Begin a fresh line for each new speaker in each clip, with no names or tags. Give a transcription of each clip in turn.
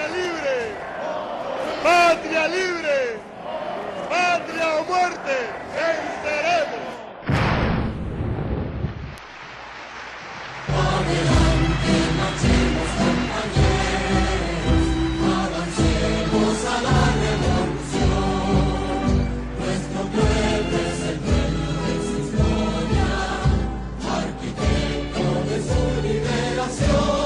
libre, patria libre, patria o muerte, venceremos.
Adelante marchemos compañeros, avancemos a la revolución. Nuestro pueblo es el dueño de su historia, arquitecto de su liberación.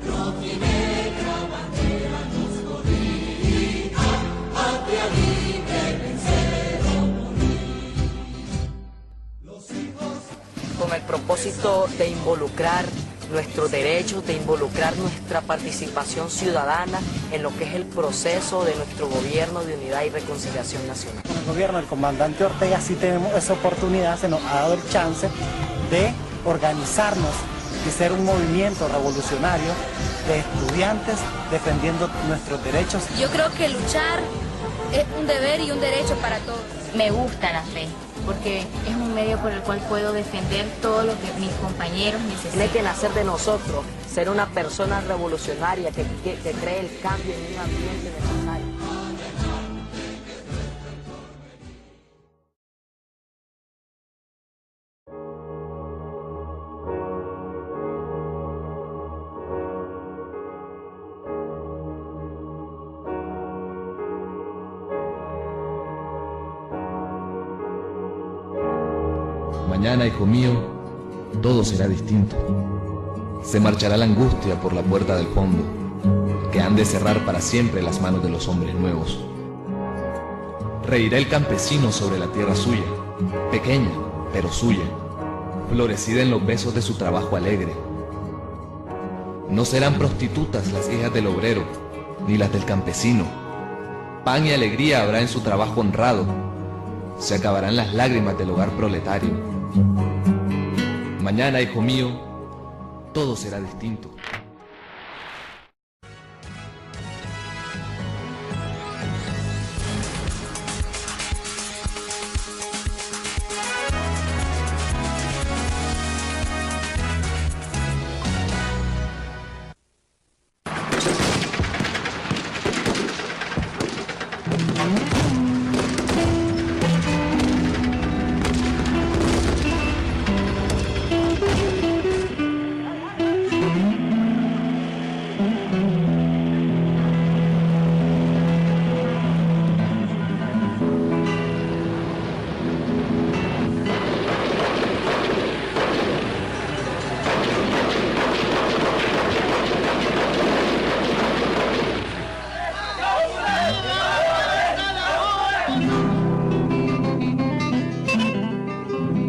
Rojinegra bandera nos cobija, patria libre, vencer o morir. Los hijos
con el propósito de involucrar nuestros derechos, de involucrar nuestra participación ciudadana en lo que es el proceso de nuestro gobierno de unidad y reconciliación nacional.
Con el gobierno del comandante Ortega sí tenemos esa oportunidad, se nos ha dado el chance de organizarnos y ser un movimiento revolucionario de estudiantes defendiendo nuestros derechos.
Yo creo que luchar es un deber y un derecho para todos.
Me gusta la fe, porque es un medio por el cual puedo defender todo lo que mis compañeros necesitan.
Tiene que nacer de nosotros, ser una persona revolucionaria que cree el cambio en un ambiente necesario.
Mañana, hijo mío, todo será distinto. Se marchará la angustia por la puerta del fondo, que han de cerrar para siempre las manos de los hombres nuevos. Reirá el campesino sobre la tierra suya, pequeña, pero suya, florecida en los besos de su trabajo alegre. No serán prostitutas las hijas del obrero, ni las del campesino. Pan y alegría habrá en su trabajo honrado. Se acabarán las lágrimas del hogar proletario. Mañana, hijo mío, todo será distinto.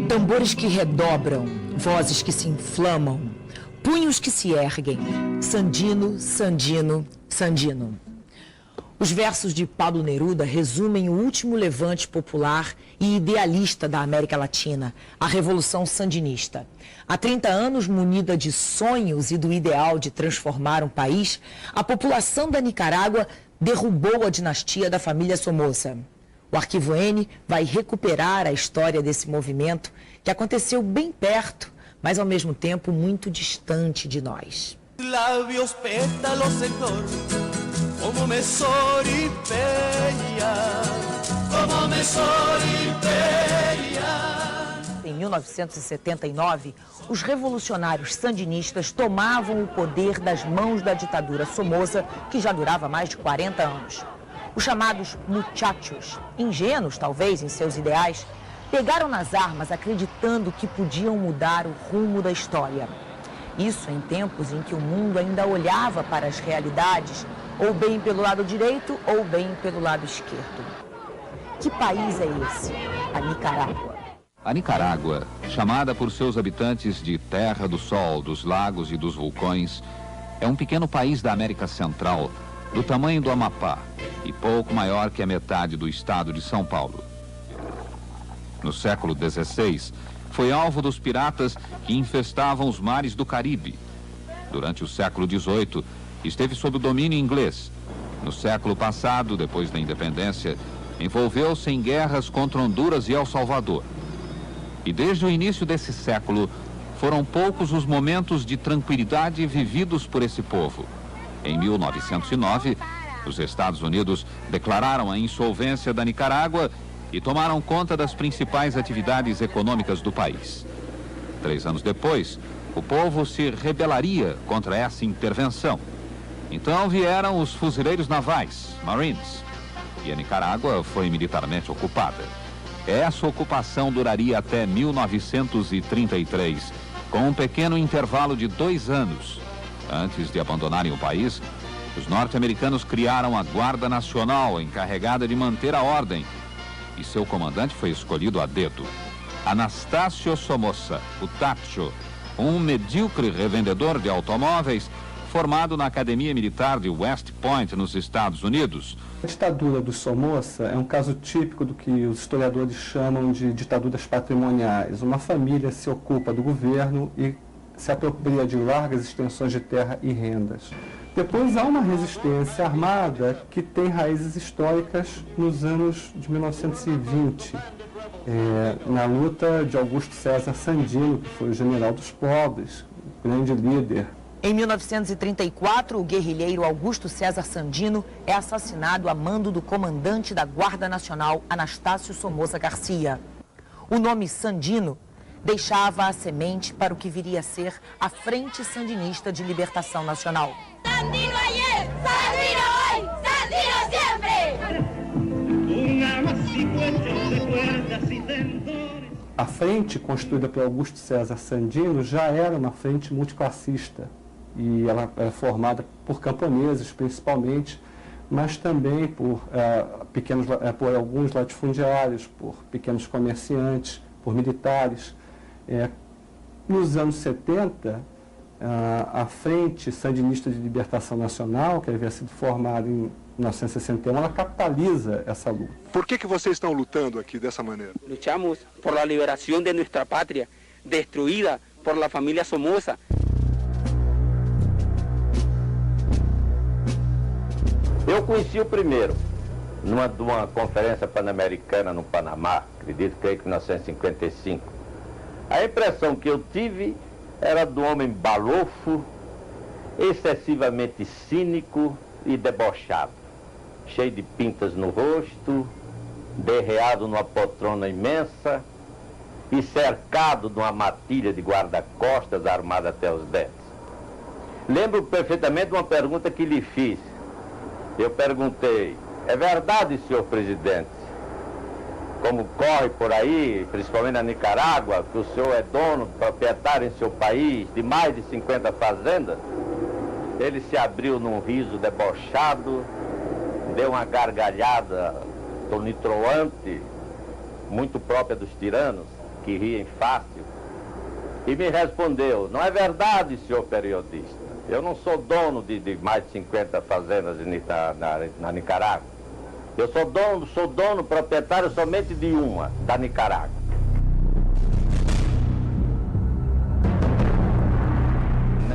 Tambores que redobram, vozes que se inflamam, punhos que se erguem, Sandino, Sandino, Sandino. Os versos de Pablo Neruda resumem o último levante popular e idealista da América Latina, a Revolução Sandinista. Há 30 anos, munida de sonhos e do ideal de transformar um país, a população da Nicarágua derrubou a dinastia da família Somoza. O Arquivo N vai recuperar a história desse movimento que aconteceu bem perto, mas ao mesmo tempo muito distante de nós.
Labios, pétalos, Señor, como me solipeia, como me solipeia.
Em 1979, os revolucionários sandinistas tomavam o poder das mãos da ditadura Somoza, que já durava mais de 40 anos. Os chamados muchachos, ingênuos talvez em seus ideais, pegaram nas armas acreditando que podiam mudar o rumo da história. Isso em tempos em que o mundo ainda olhava para as realidades, ou bem pelo lado direito ou bem pelo lado esquerdo. Que país é esse? A Nicarágua.
A Nicarágua, chamada por seus habitantes de Terra do Sol, dos Lagos e dos Vulcões, é um pequeno país da América Central, do tamanho do Amapá e pouco maior que a metade do estado de São Paulo. No século XVI, foi alvo dos piratas que infestavam os mares do Caribe. Durante o século XVIII, esteve sob o domínio inglês. No século passado, depois da independência, envolveu-se em guerras contra Honduras e El Salvador. E desde o início desse século, foram poucos os momentos de tranquilidade vividos por esse povo. Em 1909, os Estados Unidos declararam a insolvência da Nicarágua e tomaram conta das principais atividades econômicas do país. 3 anos depois, o povo se rebelaria contra essa intervenção. Então vieram os fuzileiros navais, Marines, e a Nicarágua foi militarmente ocupada. Essa ocupação duraria até 1933, com um pequeno intervalo de 2 anos. Antes de abandonarem o país, os norte-americanos criaram a Guarda Nacional, encarregada de manter a ordem, e seu comandante foi escolhido a dedo. Anastácio Somoza, o Tacho, um medíocre revendedor de automóveis, formado na Academia Militar de West Point, nos Estados Unidos.
A ditadura do Somoza é um caso típico do que os historiadores chamam de ditaduras patrimoniais. Uma família se ocupa do governo e se apropria de largas extensões de terra e rendas. Depois há uma resistência armada que tem raízes históricas nos anos de 1920, na luta de Augusto César Sandino, que foi o general dos pobres, grande líder.
Em 1934, o guerrilheiro Augusto César Sandino é assassinado a mando do comandante da Guarda Nacional, Anastácio Somoza Garcia. O nome Sandino deixava a semente para o que viria a ser a Frente Sandinista de Libertação Nacional.
Sandino ayer, Sandino hoy, Sandino siempre.
A frente construída por Augusto César Sandino já era uma frente multiclassista e ela era formada por camponeses principalmente, mas também por alguns latifundiários, por pequenos comerciantes, por militares. Nos anos 70, a Frente Sandinista de Libertação Nacional, que havia sido formada em 1961, ela capitaliza essa luta.
Por que vocês estão lutando aqui dessa maneira?
Luchamos por la liberación de nuestra patria, destruida por la familia Somoza.
Eu conheci o primeiro, numa conferência pan-americana no Panamá, acredito, creio que em 1955. A impressão que eu tive era do homem balofo, excessivamente cínico e debochado, cheio de pintas no rosto, derreado numa poltrona imensa e cercado de uma matilha de guarda-costas armada até os dentes. Lembro perfeitamente uma pergunta que lhe fiz. Eu perguntei: é verdade, senhor presidente, como corre por aí, principalmente na Nicarágua, que o senhor é dono, proprietário em seu país de mais de 50 fazendas? Ele se abriu num riso debochado, deu uma gargalhada tonitruante, muito própria dos tiranos, que riem fácil, e me respondeu: não é verdade, senhor periodista, eu não sou dono de mais de 50 fazendas na Nicarágua. Eu sou dono proprietário somente de uma, da Nicarágua.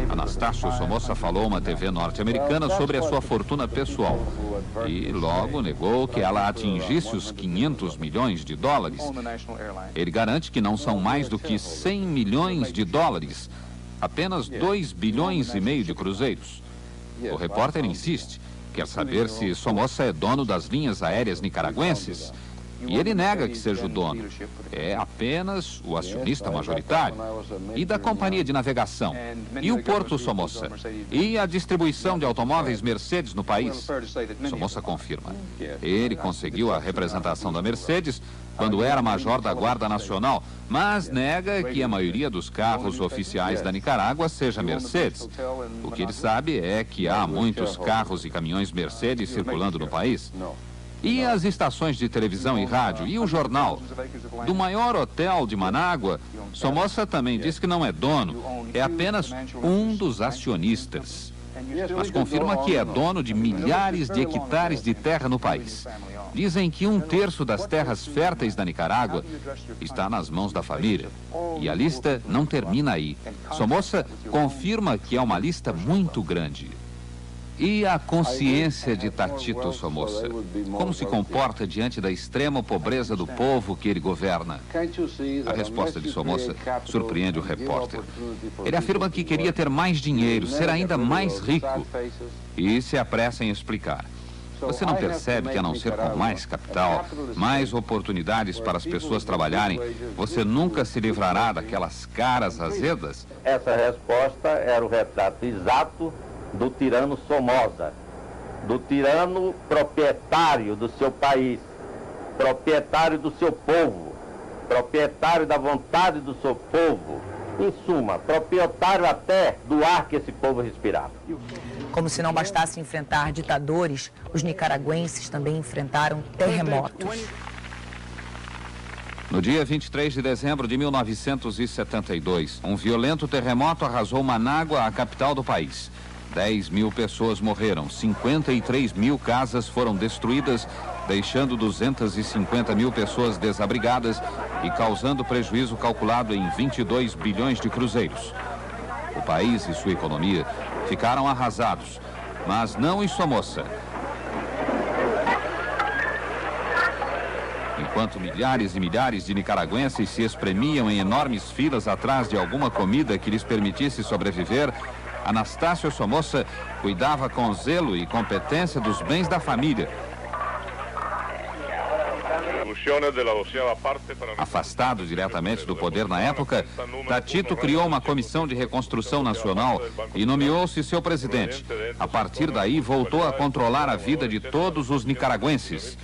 Anastácio Somoza falou a uma TV norte-americana sobre a sua fortuna pessoal e logo negou que ela atingisse os 500 milhões de dólares. Ele garante que não são mais do que 100 milhões de dólares, apenas 2 bilhões e meio de cruzeiros. O repórter insiste, quer saber se Somoza é dono das linhas aéreas nicaragüenses. E ele nega que seja o dono. É apenas o acionista majoritário. E da companhia de navegação. E o Porto Somoza. E a distribuição de automóveis Mercedes no país. Somoza confirma. Ele conseguiu a representação da Mercedes quando era major da Guarda Nacional, mas nega que a maioria dos carros oficiais da Nicarágua seja Mercedes. O que ele sabe é que há muitos carros e caminhões Mercedes circulando no país. E as estações de televisão e rádio, e o jornal. Do maior hotel de Manágua, Somoza também diz que não é dono, é apenas um dos acionistas. Mas confirma que é dono de milhares de hectares de terra no país. Dizem que 1/3 das terras férteis da Nicarágua está nas mãos da família. E a lista não termina aí. Somoza confirma que é uma lista muito grande. E a consciência de Tatito Somoza? Como se comporta diante da extrema pobreza do povo que ele governa? A resposta de Somoza surpreende o repórter. Ele afirma que queria ter mais dinheiro, ser ainda mais rico, e se apressa em explicar. Você não percebe que, a não ser com mais capital, mais oportunidades para as pessoas trabalharem, você nunca se livrará daquelas caras azedas?
Essa resposta era o retrato exato do tirano Somoza, do tirano proprietário do seu país, proprietário do seu povo, proprietário da vontade do seu povo, em suma, proprietário até do ar que esse povo respirava.
Como se não bastasse enfrentar ditadores, os nicaragüenses também enfrentaram terremotos.
No dia 23 de dezembro de 1972, um violento terremoto arrasou Manágua, a capital do país. 10 mil pessoas morreram, 53 mil casas foram destruídas, deixando 250 mil pessoas desabrigadas e causando prejuízo calculado em 22 bilhões de cruzeiros. O país e sua economia ficaram arrasados, mas não em Somoza. Enquanto milhares e milhares de nicaragüenses se espremiam em enormes filas atrás de alguma comida que lhes permitisse sobreviver, Anastácio Somoza cuidava com zelo e competência dos bens da família. Afastado diretamente do poder na época, Tatito criou uma comissão de reconstrução nacional e nomeou-se seu presidente. A partir daí, voltou a controlar a vida de todos os nicaragüenses.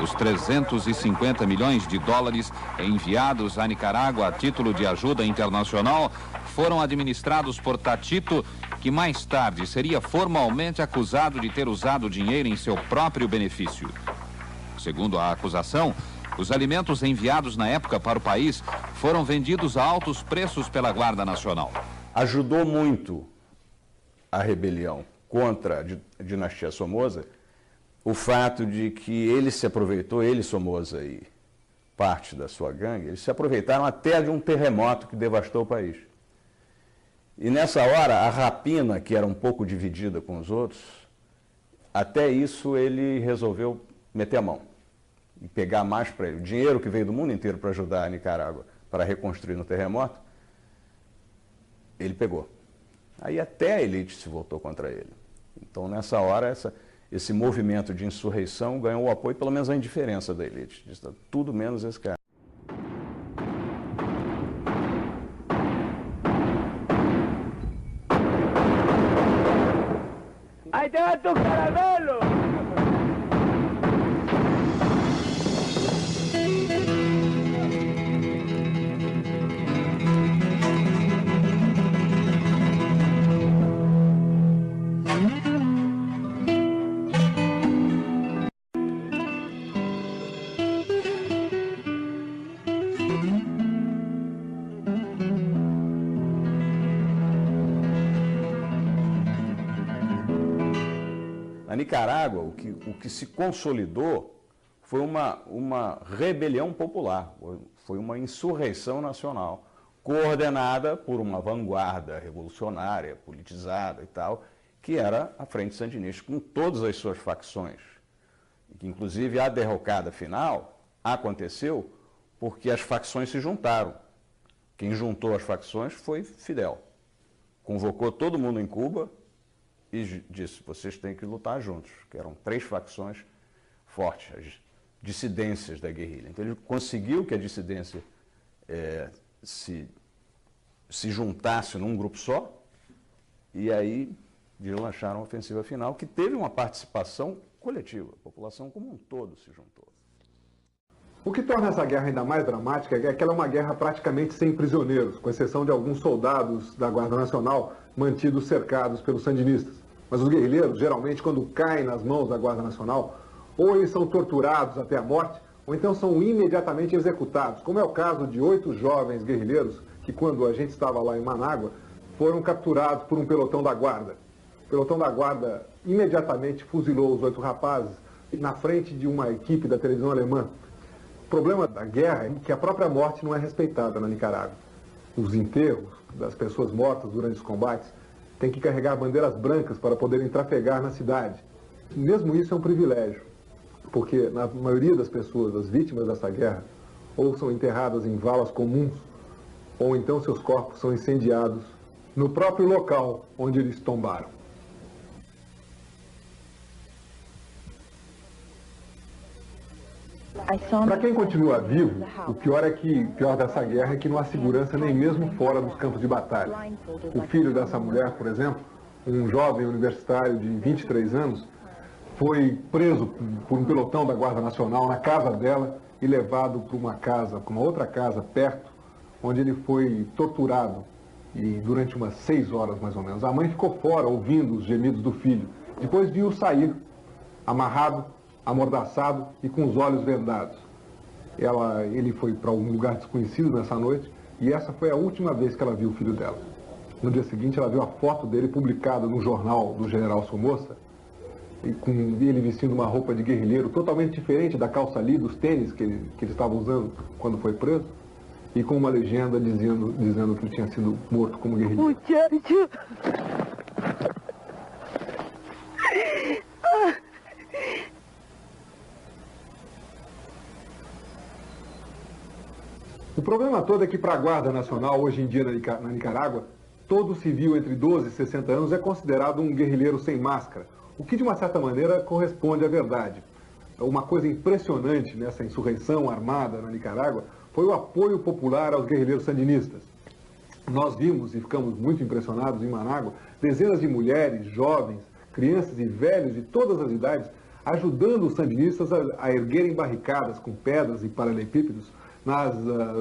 Os 350 milhões de dólares enviados à Nicarágua a título de ajuda internacional foram administrados por Tatito, que mais tarde seria formalmente acusado de ter usado o dinheiro em seu próprio benefício. Segundo a acusação, os alimentos enviados na época para o país foram vendidos a altos preços pela Guarda Nacional.
Ajudou muito a rebelião contra a dinastia Somoza o fato de que ele se aproveitou, ele, Somoza e parte da sua gangue, eles se aproveitaram até de um terremoto que devastou o país. E nessa hora, a rapina, que era um pouco dividida com os outros, até isso ele resolveu meter a mão e pegar mais para ele. O dinheiro que veio do mundo inteiro para ajudar a Nicarágua para reconstruir no terremoto, ele pegou. Aí até a elite se voltou contra ele. Então, nessa hora, esse movimento de insurreição ganhou o apoio, pelo menos a indiferença da elite. Diz, tudo menos esse cara.
¡Ahí te va tu caramelo!
Na Nicarágua, o que se consolidou foi uma rebelião popular, foi uma insurreição nacional, coordenada por uma vanguarda revolucionária, politizada e tal, que era a Frente Sandinista, com todas as suas facções. E que, inclusive, a derrocada final aconteceu porque as facções se juntaram. Quem juntou as facções foi Fidel. Convocou todo mundo em Cuba e disse, vocês têm que lutar juntos, que eram 3 facções fortes, as dissidências da guerrilha. Então ele conseguiu que a dissidência se juntasse num grupo só, e aí deslancharam a ofensiva final, que teve uma participação coletiva, a população como um todo se juntou.
O que torna essa guerra ainda mais dramática é que ela é uma guerra praticamente sem prisioneiros, com exceção de alguns soldados da Guarda Nacional mantidos cercados pelos sandinistas. Mas os guerrilheiros, geralmente, quando caem nas mãos da Guarda Nacional, ou eles são torturados até a morte, ou então são imediatamente executados, como é o caso de 8 jovens guerrilheiros que, quando a gente estava lá em Manágua, foram capturados por um pelotão da Guarda. O pelotão da Guarda imediatamente fuzilou os 8 rapazes na frente de uma equipe da televisão alemã. O problema da guerra é que a própria morte não é respeitada na Nicarágua. Os enterros das pessoas mortas durante os combates têm que carregar bandeiras brancas para poderem trafegar na cidade. Mesmo isso é um privilégio, porque na maioria das pessoas, as vítimas dessa guerra, ou são enterradas em valas comuns, ou então seus corpos são incendiados no próprio local onde eles tombaram. Para quem continua vivo, o pior dessa guerra é que não há segurança nem mesmo fora dos campos de batalha. O filho dessa mulher, por exemplo, um jovem universitário de 23 anos, foi preso por um pelotão da Guarda Nacional na casa dela e levado para uma outra casa perto, onde ele foi torturado e durante umas 6 horas mais ou menos. A mãe ficou fora ouvindo os gemidos do filho. Depois viu-o sair, amarrado, amordaçado e com os olhos vendados. Ele foi para um lugar desconhecido nessa noite e essa foi a última vez que ela viu o filho dela. No dia seguinte ela viu a foto dele publicada no jornal do general Somoza, e com ele vestindo uma roupa de guerrilheiro totalmente diferente da calça ali, dos tênis que ele estava usando quando foi preso, e com uma legenda dizendo que ele tinha sido morto como guerrilheiro. O problema todo é que para a Guarda Nacional, hoje em dia na Nicarágua, todo civil entre 12 e 60 anos é considerado um guerrilheiro sem máscara, o que de uma certa maneira corresponde à verdade. Uma coisa impressionante nessa insurreição armada na Nicarágua foi o apoio popular aos guerrilheiros sandinistas. Nós vimos e ficamos muito impressionados em Manágua dezenas de mulheres, jovens, crianças e velhos de todas as idades ajudando os sandinistas a erguerem barricadas com pedras e paralelepípedos nas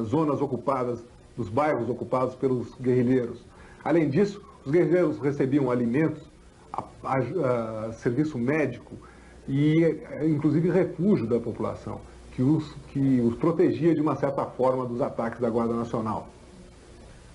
zonas ocupadas, nos bairros ocupados pelos guerrilheiros. Além disso, os guerrilheiros recebiam alimentos, serviço médico e, inclusive, refúgio da população, que os protegia de uma certa forma dos ataques da Guarda Nacional.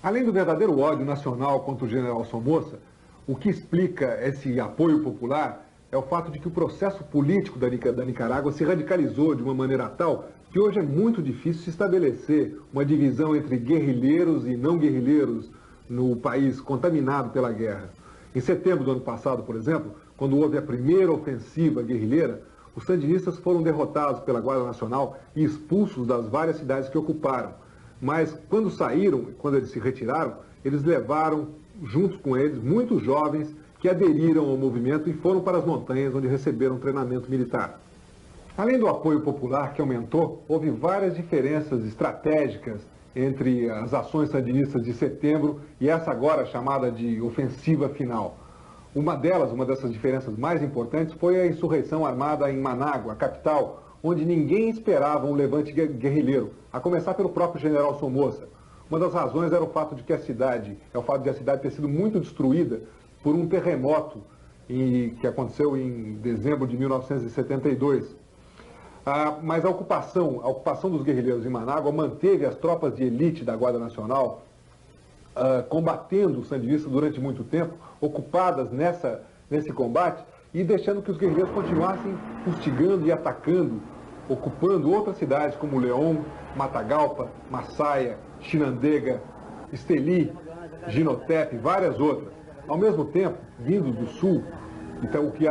Além do verdadeiro ódio nacional contra o general Somoza, o que explica esse apoio popular é o fato de que o processo político da Nicarágua se radicalizou de uma maneira tal que hoje é muito difícil se estabelecer uma divisão entre guerrilheiros e não guerrilheiros no país contaminado pela guerra. Em setembro do ano passado, por exemplo, quando houve a primeira ofensiva guerrilheira, os sandinistas foram derrotados pela Guarda Nacional e expulsos das várias cidades que ocuparam. Mas quando saíram, quando eles se retiraram, eles levaram junto com eles muitos jovens que aderiram ao movimento e foram para as montanhas onde receberam treinamento militar. Além do apoio popular que aumentou, houve várias diferenças estratégicas entre as ações sandinistas de setembro e essa agora chamada de ofensiva final. Uma dessas diferenças mais importantes foi a insurreição armada em Manágua, a capital, onde ninguém esperava um levante guerrilheiro, a começar pelo próprio general Somoza. Uma das razões era o fato de a cidade ter sido muito destruída por um terremoto que aconteceu em dezembro de 1972. Mas a ocupação dos guerrilheiros em Manágua manteve as tropas de elite da Guarda Nacional combatendo os sandinistas durante muito tempo, ocupadas nesse combate e deixando que os guerrilheiros continuassem fustigando e atacando, ocupando outras cidades como León, Matagalpa, Massaia, Chinandega, Esteli, Jinotep e várias outras. Ao mesmo tempo, vindo do sul, então, o que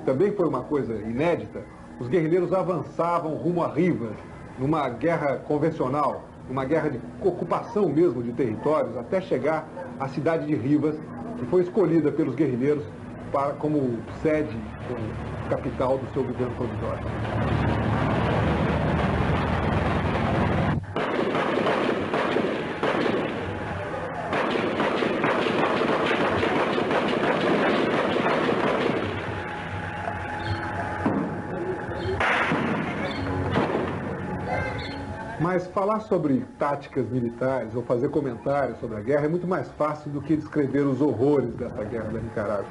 também foi uma coisa inédita, os guerrilheiros avançavam rumo a Rivas, numa guerra convencional, uma guerra de ocupação mesmo de territórios, até chegar à cidade de Rivas, que foi escolhida pelos guerrilheiros como sede, como capital do seu governo provisório. Mas falar sobre táticas militares ou fazer comentários sobre a guerra é muito mais fácil do que descrever os horrores dessa guerra da Nicarágua.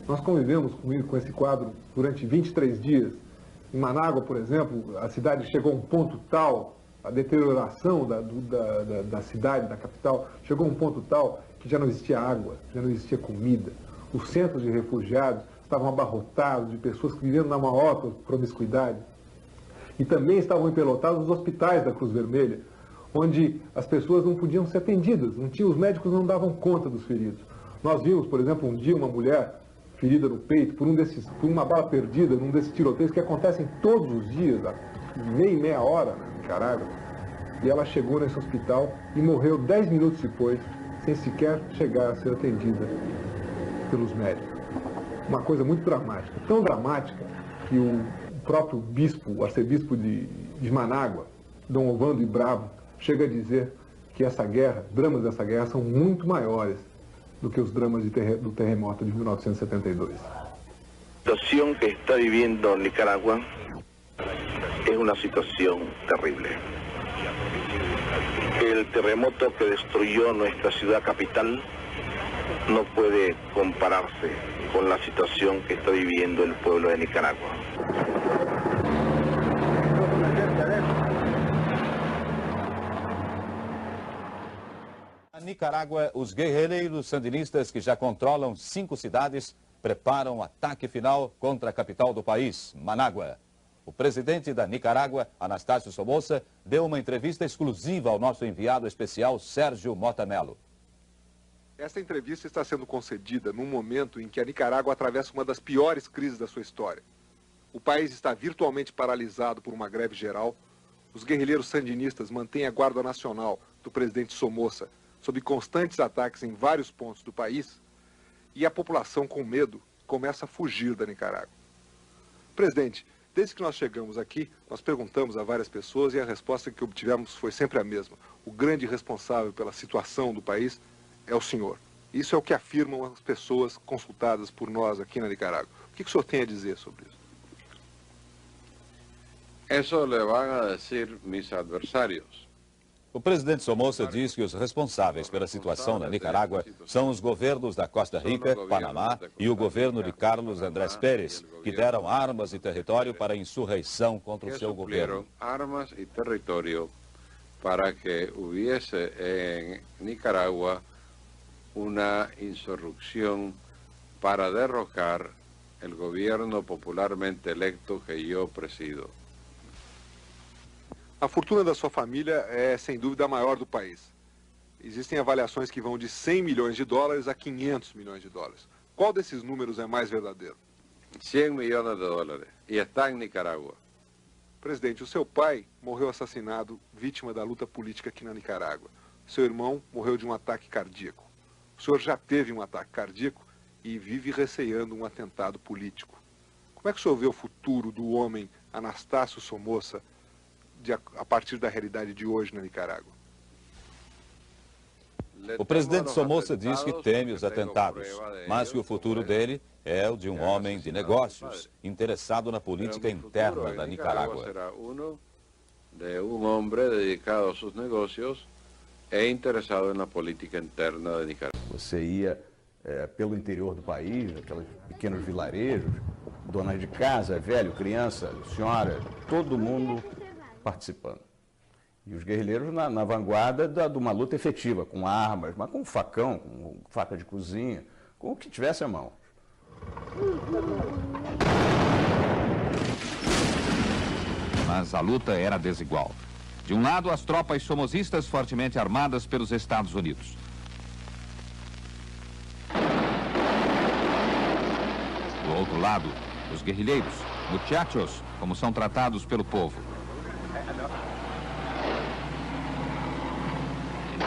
Nós convivemos com esse quadro durante 23 dias. Em Manágua, por exemplo, a cidade chegou a um ponto tal, a deterioração da cidade, da capital, chegou a um ponto tal que já não existia água, já não existia comida. Os centros de refugiados estavam abarrotados de pessoas que viviam na maior promiscuidade. E também estavam empelotados os hospitais da Cruz Vermelha, onde as pessoas não podiam ser atendidas, os médicos não davam conta dos feridos. Nós vimos, por exemplo, um dia uma mulher ferida no peito por uma bala perdida num desses tiroteios que acontecem todos os dias, de meia hora na Nicarágua. E ela chegou nesse hospital e morreu 10 minutos depois, sem sequer chegar a ser atendida pelos médicos. Uma coisa muito dramática, tão dramática que o próprio bispo, o arcebispo de Manágua, Dom Ovando e Bravo, chega a dizer que essa guerra, dramas dessa guerra, são muito maiores do que os dramas do terremoto de 1972.
La situación que está viviendo Nicaragua es una situación terrible. El terremoto que destruyó nuestra ciudad capital no puede compararse con la situación que está viviendo el pueblo de Nicaragua.
Na Nicarágua, os guerrilheiros sandinistas que já controlam 5 cidades preparam um ataque final contra a capital do país, Manágua. O presidente da Nicarágua, Anastácio Somoza, deu uma entrevista exclusiva ao nosso enviado especial, Sérgio Mota Mello.
Esta entrevista está sendo concedida num momento em que a Nicarágua atravessa uma das piores crises da sua história. O país está virtualmente paralisado por uma greve geral. Os guerrilheiros sandinistas mantêm a Guarda Nacional do presidente Somoza sob constantes ataques em vários pontos do país, e a população, com medo, começa a fugir da Nicarágua. Presidente, desde que nós chegamos aqui, nós perguntamos a várias pessoas e a resposta que obtivemos foi sempre a mesma. O grande responsável pela situação do país é o senhor. Isso é o que afirmam as pessoas consultadas por nós aqui na Nicarágua. O que o senhor tem a dizer sobre isso?
Eso le van a decir mis adversarios.
O presidente Somoza diz que os responsáveis pela situação na Nicarágua são os governos da Costa Rica, Panamá e o governo de Carlos Andrés Pérez, que deram armas e território para a insurreição contra o seu governo.
Armas e território para que hubiese en Nicaragua una insurrección para derrocar el gobierno popularmente electo que yo presido.
A fortuna da sua família é, sem dúvida, a maior do país. Existem avaliações que vão de 100 milhões de dólares a 500 milhões de dólares. Qual desses números é mais verdadeiro?
100 millones de dólares. E está em Nicarágua.
Presidente, o seu pai morreu assassinado, vítima da luta política aqui na Nicarágua. Seu irmão morreu de um ataque cardíaco. O senhor já teve um ataque cardíaco e vive receando um atentado político. Como é que o senhor vê o futuro do homem Anastácio Somoza a partir da realidade de hoje na Nicarágua?
O presidente Somoza diz que teme os atentados, mas que o futuro dele é o de um homem de negócios, interessado na política interna da Nicarágua.
Será de um homem dedicado aos seus negócios e interessado na política interna da Nicarágua.
Você ia pelo interior do país, aqueles pequenos vilarejos, donas de casa, velho, criança, senhora, todo mundo participando. E os guerrilheiros na vanguarda de uma luta efetiva, com armas, mas com facão, com faca de cozinha, com o que tivesse à mão.
Mas a luta era desigual. De um lado, as tropas somozistas fortemente armadas pelos Estados Unidos. Do outro lado, os guerrilheiros, muchachos, como são tratados pelo povo.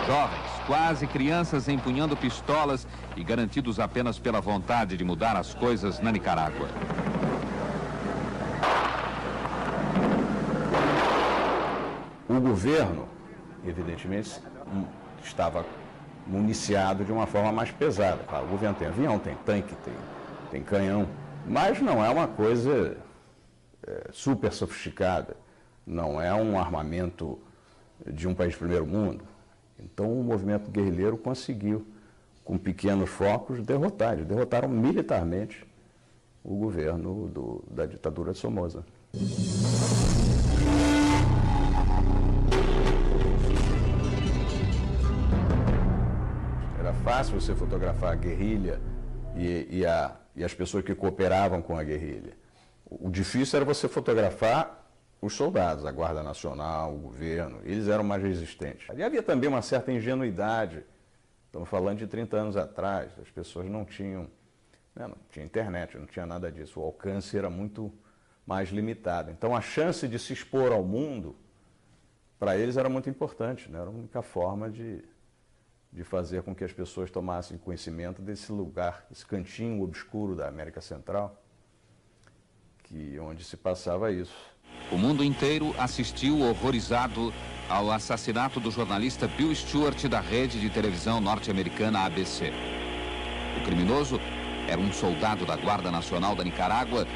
Jovens, quase crianças, empunhando pistolas e garantidos apenas pela vontade de mudar as coisas na Nicarágua.
O governo, evidentemente, estava municiado de uma forma mais pesada. Claro, o governo tem avião, tem tanque, tem canhão, mas não é uma coisa super sofisticada, não é um armamento de um país de primeiro mundo. Então o movimento guerrilheiro conseguiu, com pequenos focos, derrotaram militarmente o governo da ditadura de Somoza. Era fácil você fotografar a guerrilha e as pessoas que cooperavam com a guerrilha. O difícil era você fotografar os soldados, a Guarda Nacional, o governo, eles eram mais resistentes. E havia também uma certa ingenuidade Estamos falando de 30 anos atrás, as pessoas não tinham internet, não tinha nada disso, o alcance era muito mais limitado. Então a chance de se expor ao mundo, para eles era muito importante, né? Era a única forma de fazer com que as pessoas tomassem conhecimento desse lugar, esse cantinho obscuro da América Central, onde se passava isso.
O mundo inteiro assistiu horrorizado ao assassinato do jornalista Bill Stewart da rede de televisão norte-americana ABC. O criminoso era um soldado da Guarda Nacional da Nicarágua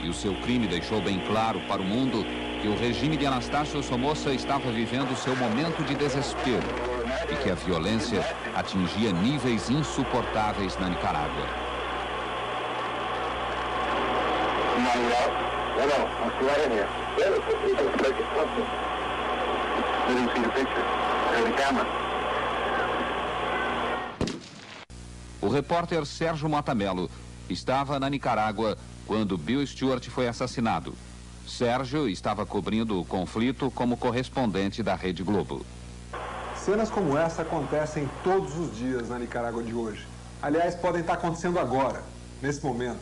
e o seu crime deixou bem claro para o mundo que o regime de Anastácio Somoza estava vivendo seu momento de desespero e que a violência atingia níveis insuportáveis na Nicarágua. O repórter Sérgio Mota Mello estava na Nicarágua quando Bill Stewart foi assassinado. Sérgio estava cobrindo o conflito como correspondente da Rede Globo.
Cenas como essa acontecem todos os dias na Nicarágua de hoje. Aliás, podem estar acontecendo agora, nesse momento.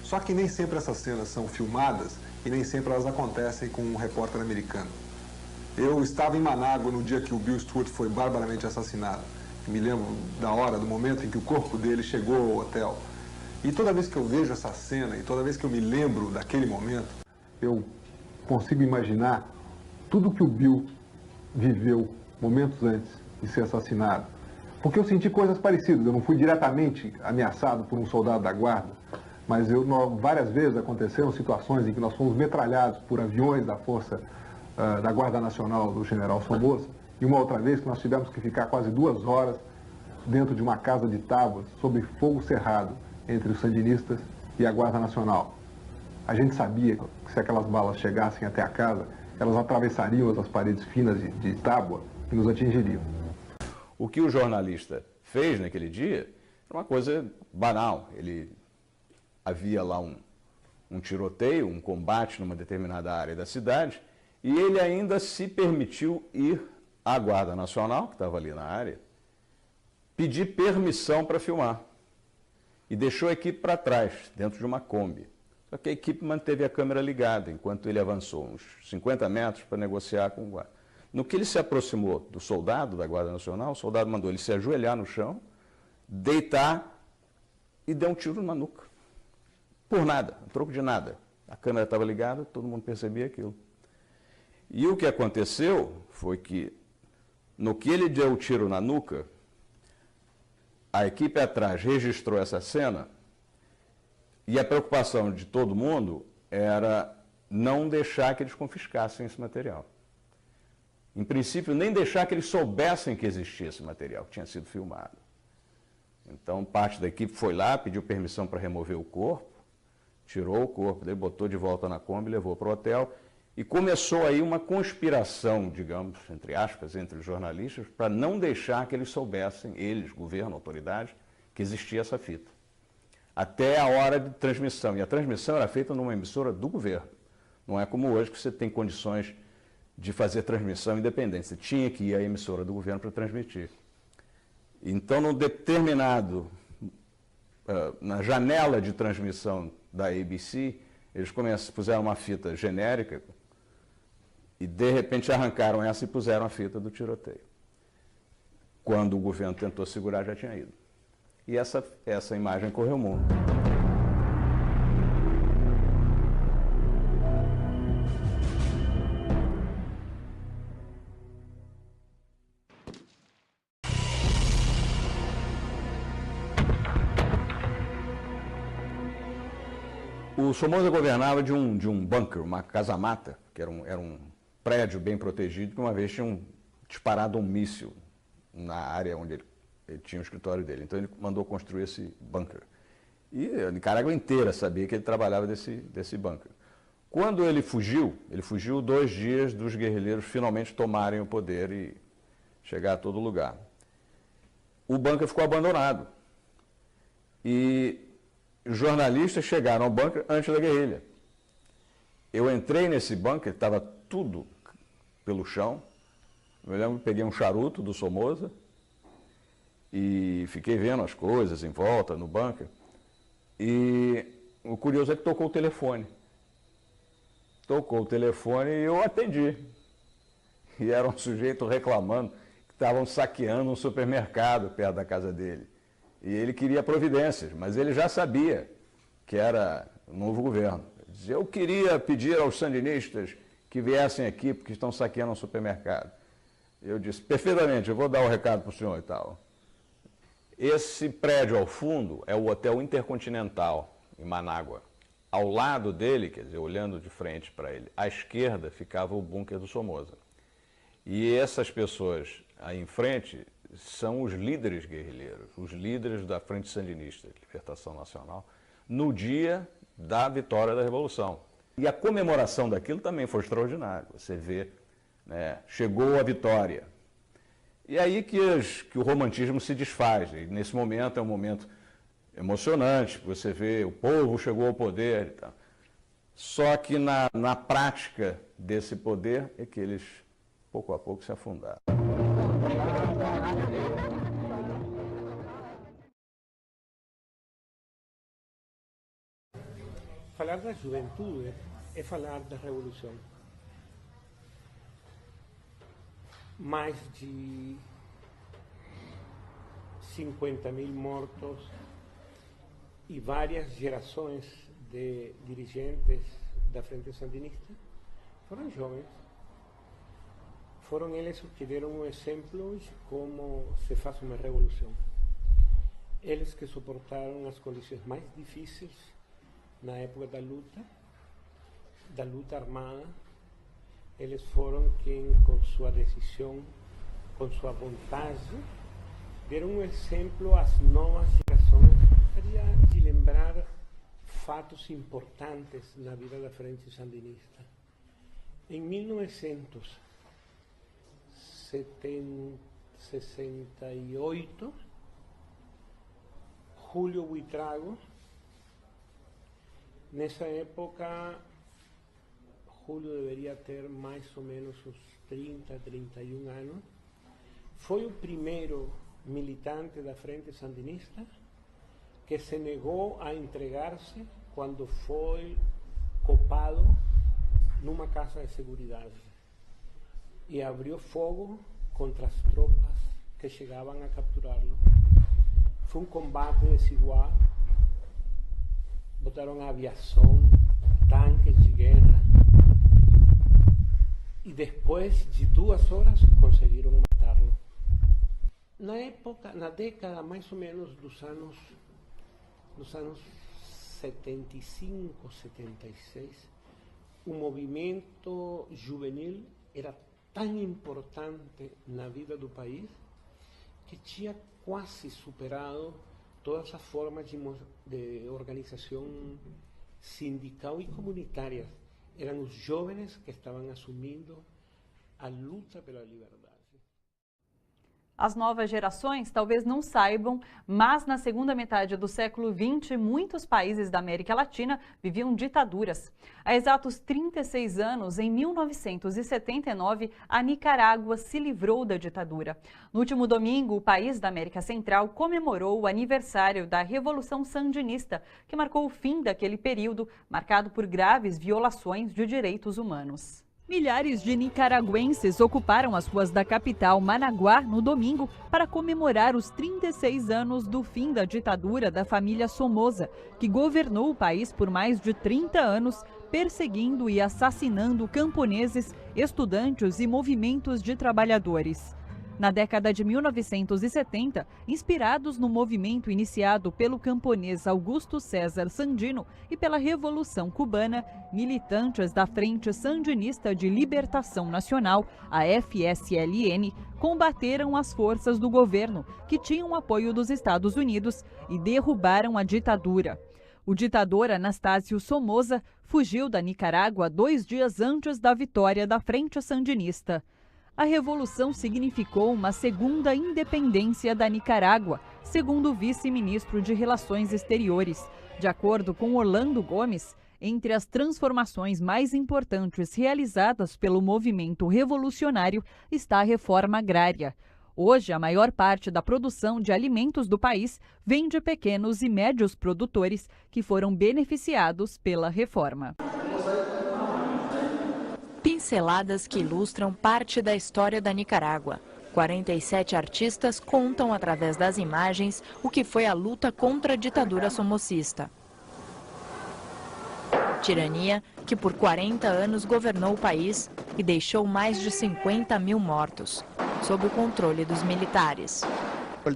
Só que nem sempre essas cenas são filmadas e nem sempre elas acontecem com um repórter americano. Eu estava em Manágua no dia que o Bill Stewart foi barbaramente assassinado. Me lembro da hora, do momento em que o corpo dele chegou ao hotel. E toda vez que eu vejo essa cena e toda vez que eu me lembro daquele momento, eu consigo imaginar tudo que o Bill viveu momentos antes de ser assassinado. Porque eu senti coisas parecidas. Eu não fui diretamente ameaçado por um soldado da guarda, mas várias vezes aconteceram situações em que nós fomos metralhados por aviões da Força da Guarda Nacional do General Somoza, e uma outra vez que nós tivemos que ficar quase 2 horas dentro de uma casa de tábuas, sob fogo cerrado entre os sandinistas e a Guarda Nacional. A gente sabia que se aquelas balas chegassem até a casa, elas atravessariam as paredes finas de tábua e nos atingiriam.
O que o jornalista fez naquele dia era uma coisa banal. Havia lá um tiroteio, um combate numa determinada área da cidade, e ele ainda se permitiu ir à Guarda Nacional, que estava ali na área, pedir permissão para filmar. E deixou a equipe para trás, dentro de uma Kombi. Só que a equipe manteve a câmera ligada, enquanto ele avançou uns 50 metros para negociar com o guarda. No que ele se aproximou do soldado da Guarda Nacional, o soldado mandou ele se ajoelhar no chão, deitar e deu um tiro na nuca. Por nada, a troco de nada. A câmera estava ligada, todo mundo percebia aquilo. E o que aconteceu foi que, no que ele deu o tiro na nuca, a equipe atrás registrou essa cena e a preocupação de todo mundo era não deixar que eles confiscassem esse material. Em princípio, nem deixar que eles soubessem que existia esse material, que tinha sido filmado. Então, parte da equipe foi lá, pediu permissão para remover o corpo, tirou o corpo dele, botou de volta na Kombi, levou para o hotel. E começou aí uma conspiração, digamos, entre aspas, entre os jornalistas, para não deixar que eles soubessem, eles, governo, autoridade, que existia essa fita. Até a hora de transmissão. E a transmissão era feita numa emissora do governo. Não é como hoje que você tem condições de fazer transmissão independente. Você tinha que ir à emissora do governo para transmitir. Então, num determinado, na janela de transmissão da ABC, eles puseram uma fita genérica e, de repente, arrancaram essa e puseram a fita do tiroteio. Quando o governo tentou segurar, já tinha ido. E essa imagem correu o mundo. O Somoza governava de um bunker, uma casa-mata, que era um prédio bem protegido, que uma vez tinham disparado um míssil na área onde ele tinha o escritório dele. Então ele mandou construir esse bunker. E a Nicarágua inteira sabia que ele trabalhava desse bunker. Quando ele fugiu 2 dias dos guerrilheiros finalmente tomarem o poder e chegar a todo lugar. O bunker ficou abandonado. E os jornalistas chegaram ao bunker antes da guerrilha. Eu entrei nesse bunker, estava tudo pelo chão. Eu me lembro que peguei um charuto do Somoza e fiquei vendo as coisas em volta, no bunker. E o curioso é que tocou o telefone. Tocou o telefone e eu atendi. E era um sujeito reclamando que estavam saqueando um supermercado perto da casa dele. E ele queria providências, mas ele já sabia que era o novo governo. Ele dizia, eu queria pedir aos sandinistas que viessem aqui porque estão saqueando um supermercado. Eu disse, perfeitamente, eu vou dar o recado para o senhor e tal. Esse prédio ao fundo é o Hotel Intercontinental, em Manágua. Ao lado dele, quer dizer, olhando de frente para ele, à esquerda ficava o bunker do Somoza. E essas pessoas aí em frente são os líderes guerrilheiros, os líderes da Frente Sandinista de Libertação Nacional, no dia da vitória da Revolução. E a comemoração daquilo também foi extraordinária. Você vê, né, chegou a vitória. E aí que o romantismo se desfaz. E nesse momento é um momento emocionante, você vê o povo chegou ao poder e tal. Só que na prática desse poder é que eles, pouco a pouco, se afundaram.
Falar da juventude é falar da revolução. Mais de 50.000 mortos e várias gerações de dirigentes da Frente Sandinista foram jovens. Foram eles os que deram um exemplo de como se faz uma revolução. Eles que suportaram as condições mais difíceis na época da luta armada. Eles foram quem, com sua decisão, com sua vontade, deram um exemplo às novas gerações. Gostaria de lembrar fatos importantes na vida da Frente Sandinista. Em 1968, Júlio Buitrago, nessa época, Júlio deveria ter mais ou menos uns 30, 31 anos, foi o primeiro militante da Frente Sandinista que se negou a entregar-se quando foi copado numa casa de segurança e abriu fogo contra as tropas que chegavam a capturá-lo. Foi um combate desigual, botaram aviação, tanques de guerra e depois de 2 horas conseguiram matá-lo. Na década mais ou menos dos anos 75, 76, o movimento juvenil era tão importante na vida do país que tinha quase superado todas as formas de organização sindical e comunitária. Eram os jovens que estavam assumindo a luta pela liberdade.
As novas gerações talvez não saibam, mas na segunda metade do século XX, muitos países da América Latina viviam ditaduras. Há exatos 36 anos, em 1979, a Nicarágua se livrou da ditadura. No último domingo, o país da América Central comemorou o aniversário da Revolução Sandinista, que marcou o fim daquele período, marcado por graves violações de direitos humanos. Milhares de nicaragüenses ocuparam as ruas da capital, Managuá, no domingo, para comemorar os 36 anos do fim da ditadura da família Somoza, que governou o país por mais de 30 anos, perseguindo e assassinando camponeses, estudantes e movimentos de trabalhadores. Na década de 1970, inspirados no movimento iniciado pelo camponês Augusto César Sandino e pela Revolução Cubana, militantes da Frente Sandinista de Libertação Nacional, a FSLN, combateram as forças do governo, que tinham apoio dos Estados Unidos, e derrubaram a ditadura. O ditador Anastácio Somoza fugiu da Nicarágua 2 dias antes da vitória da Frente Sandinista. A revolução significou uma segunda independência da Nicarágua, segundo o vice-ministro de Relações Exteriores. De acordo com Orlando Gomes, entre as transformações mais importantes realizadas pelo movimento revolucionário está a reforma agrária. Hoje, a maior parte da produção de alimentos do país vem de pequenos e médios produtores que foram beneficiados pela reforma.
Pinceladas que ilustram parte da história da Nicarágua. 47 artistas contam através das imagens o que foi a luta contra a ditadura somocista. Tirania que por 40 anos governou o país e deixou mais de 50 mil mortos, sob o controle dos militares.
O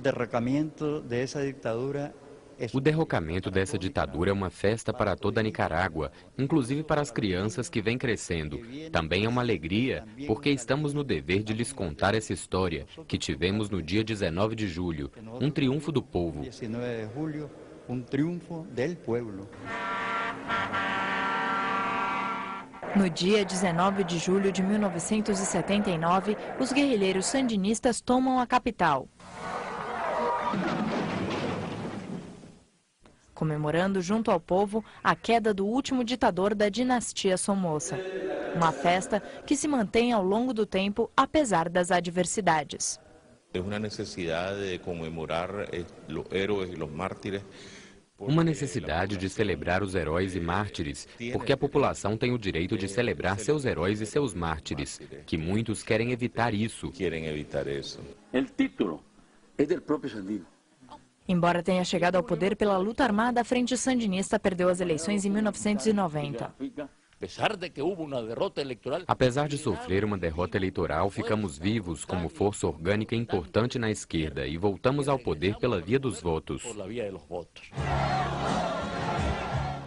derrocamento dessa ditadura é uma festa para toda a Nicarágua, inclusive para as crianças que vêm crescendo. Também é uma alegria, porque estamos no dever de lhes contar essa história que tivemos no dia 19 de julho, um triunfo do povo.
No dia 19 de julho de 1979, os guerrilheiros sandinistas tomam a capital, comemorando junto ao povo a queda do último ditador da dinastia Somoza. Uma festa que se mantém ao longo do tempo, apesar das adversidades.
É uma necessidade de comemorar os heróis e os mártires.
Uma necessidade de celebrar os heróis e mártires, porque a população tem o direito de celebrar seus heróis e seus mártires, que muitos querem evitar isso.
O título é do próprio Sandino.
Embora tenha chegado ao poder pela luta armada, a Frente Sandinista perdeu as eleições em 1990.
Apesar de sofrer uma derrota eleitoral, ficamos vivos como força orgânica importante na esquerda e voltamos ao poder pela via dos votos.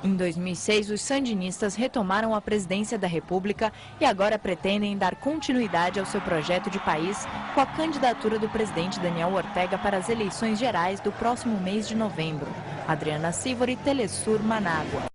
Em 2006, os sandinistas retomaram a presidência da República e agora pretendem dar continuidade ao seu projeto de país com a candidatura do presidente Daniel Ortega para as eleições gerais do próximo mês de novembro. Adriana Sivori, Telesur, Manágua.